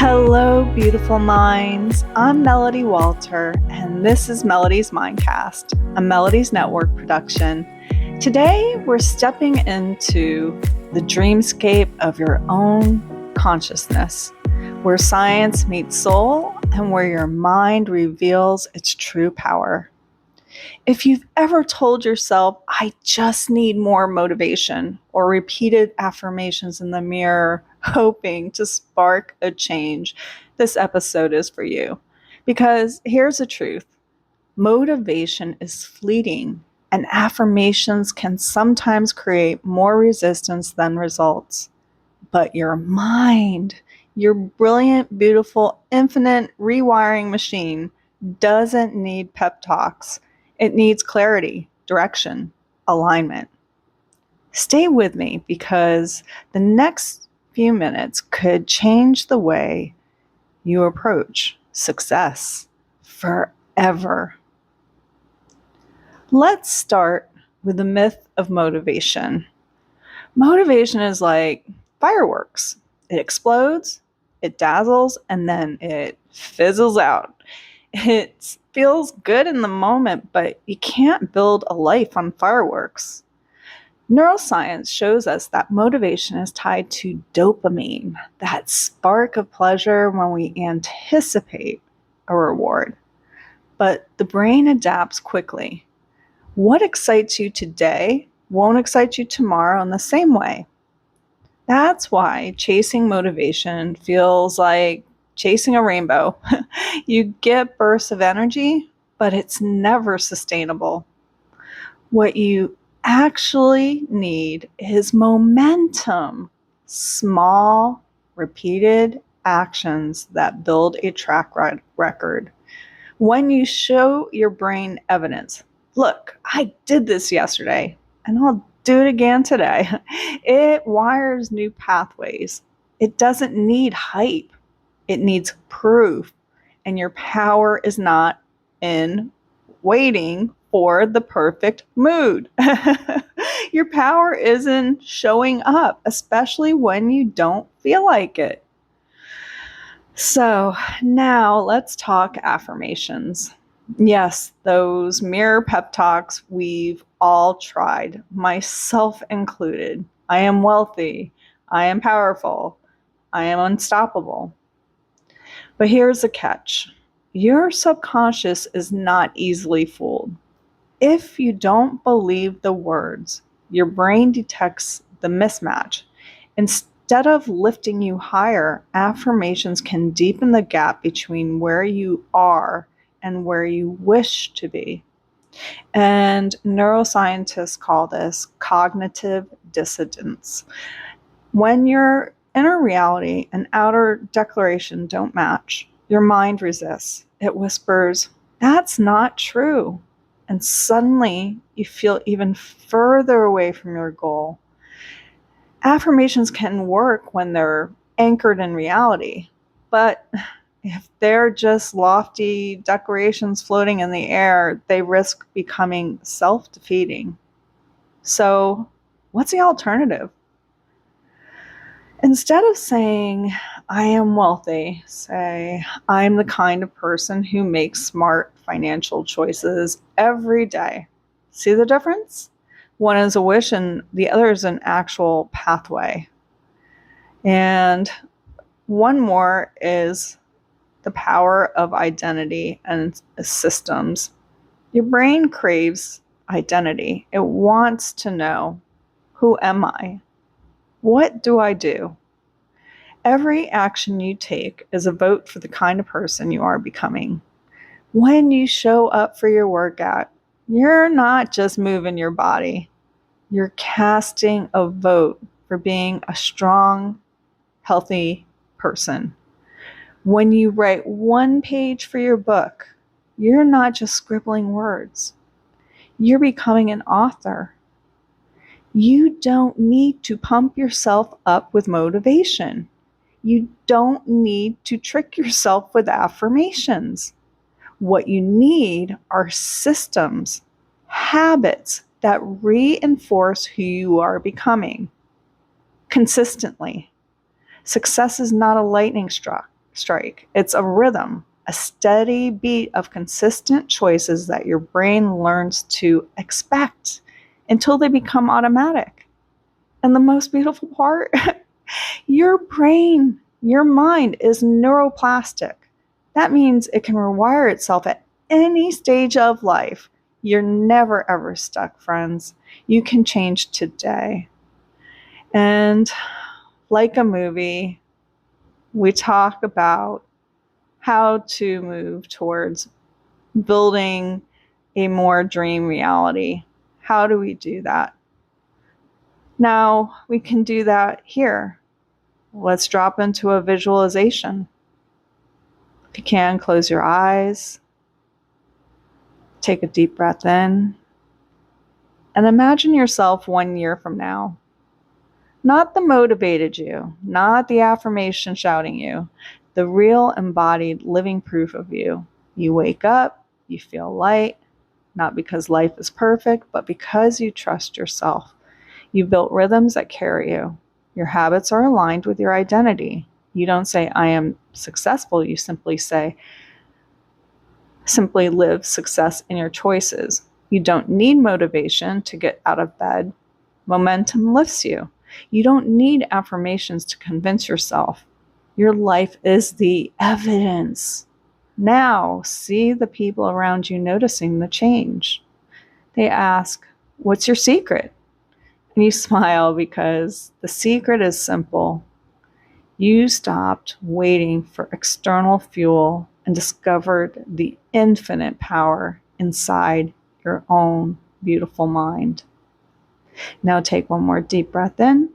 Hello, beautiful minds. I'm Melodie Wolter, and this is Melodies Mindcast, a Melodies Network production. Today, we're stepping into the dreamscape of your own consciousness, where science meets soul and where your mind reveals its true power. If you've ever told yourself, I just need more motivation, or repeated affirmations in the mirror, hoping to spark a change, this episode is for you. Because here's the truth. Motivation is fleeting, and affirmations can sometimes create more resistance than results. But your mind, your brilliant, beautiful, infinite rewiring machine, doesn't need pep talks. It needs clarity, direction, alignment. Stay with me because the next few minutes could change the way you approach success forever. Let's start with the myth of motivation. Motivation is like fireworks. It explodes, it dazzles, and then it fizzles out. It feels good in the moment, but you can't build a life on fireworks. Neuroscience shows us that motivation is tied to dopamine, that spark of pleasure when we anticipate a reward. But the brain adapts quickly. What excites you today won't excite you tomorrow in the same way. That's why chasing motivation feels like chasing a rainbow. You get bursts of energy, but it's never sustainable. What you actually need is momentum, small, repeated actions that build a track record. When you show your brain evidence, look, I did this yesterday, and I'll do it again today. It wires new pathways. It doesn't need hype. It needs proof. And your power is not in waiting for the perfect mood. Your power is in showing up, especially when you don't feel like it. So now let's talk affirmations. Yes, those mirror pep talks we've all tried, myself included. I am wealthy. I am powerful. I am unstoppable. But here's the catch. Your subconscious is not easily fooled. If you don't believe the words, your brain detects the mismatch. Instead of lifting you higher, affirmations can deepen the gap between where you are and where you wish to be. And neuroscientists call this cognitive dissonance. When your inner reality and outer declaration don't match, your mind resists. It whispers, that's not true. And suddenly you feel even further away from your goal. Affirmations can work when they're anchored in reality, but if they're just lofty declarations floating in the air, they risk becoming self-defeating. So, what's the alternative? Instead of saying, I am wealthy, say, I'm the kind of person who makes smart financial choices every day. See the difference? One is a wish and the other is an actual pathway. And one more is the power of identity and systems. Your brain craves identity. It wants to know, who am I? What do I do? Every action you take is a vote for the kind of person you are becoming. When you show up for your workout, you're not just moving your body. You're casting a vote for being a strong, healthy person. When you write one page for your book, you're not just scribbling words. You're becoming an author. You don't need to pump yourself up with motivation. You don't need to trick yourself with affirmations. What you need are systems, habits that reinforce who you are becoming consistently. Success is not a lightning struck. strike. It's a rhythm, a steady beat of consistent choices that your brain learns to expect until they become automatic. And the most beautiful part, your brain, your mind is neuroplastic. That means it can rewire itself at any stage of life. You're never ever stuck, friends. You can change today. And like a movie, we talk about how to move towards building a more dream reality. How do we do that? Now, we can do that here. Let's drop into a visualization. If you can, close your eyes. Take a deep breath in. And imagine yourself 1 year from now. Not the motivated you, not the affirmation shouting you, the real embodied living proof of you. You wake up, you feel light, not because life is perfect, but because you trust yourself. You built rhythms that carry you. Your habits are aligned with your identity. You don't say, I am successful. You simply live success in your choices. You don't need motivation to get out of bed. Momentum lifts you. You don't need affirmations to convince yourself. Your life is the evidence. Now, see the people around you noticing the change. They ask, what's your secret? And you smile because the secret is simple. You stopped waiting for external fuel and discovered the infinite power inside your own beautiful mind. Now take one more deep breath in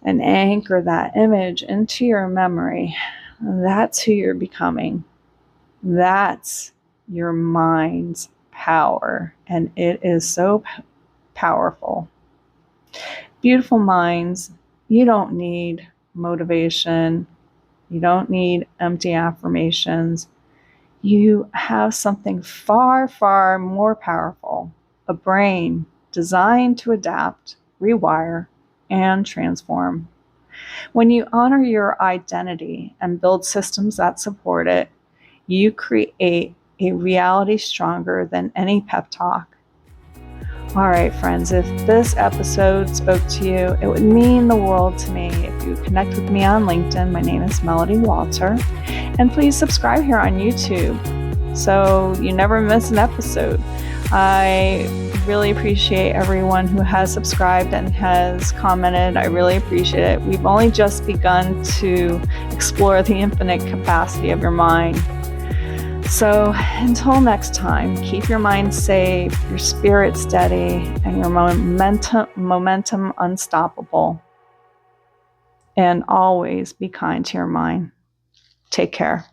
and anchor that image into your memory. That's who you're becoming. That's your mind's power, and it is so powerful. Beautiful minds, you don't need motivation. You don't need empty affirmations. You have something far, far more powerful, a brain designed to adapt, rewire, and transform. When you honor your identity and build systems that support it, you create a reality stronger than any pep talk. All right, friends, if this episode spoke to you, it would mean the world to me if you connect with me on LinkedIn. My name is Melodie Wolter. And please subscribe here on YouTube so you never miss an episode. I really appreciate everyone who has subscribed and has commented. I really appreciate it. We've only just begun to explore the infinite capacity of your mind. So until next time, keep your mind safe, your spirit steady, and your momentum unstoppable. And always be kind to your mind. Take care.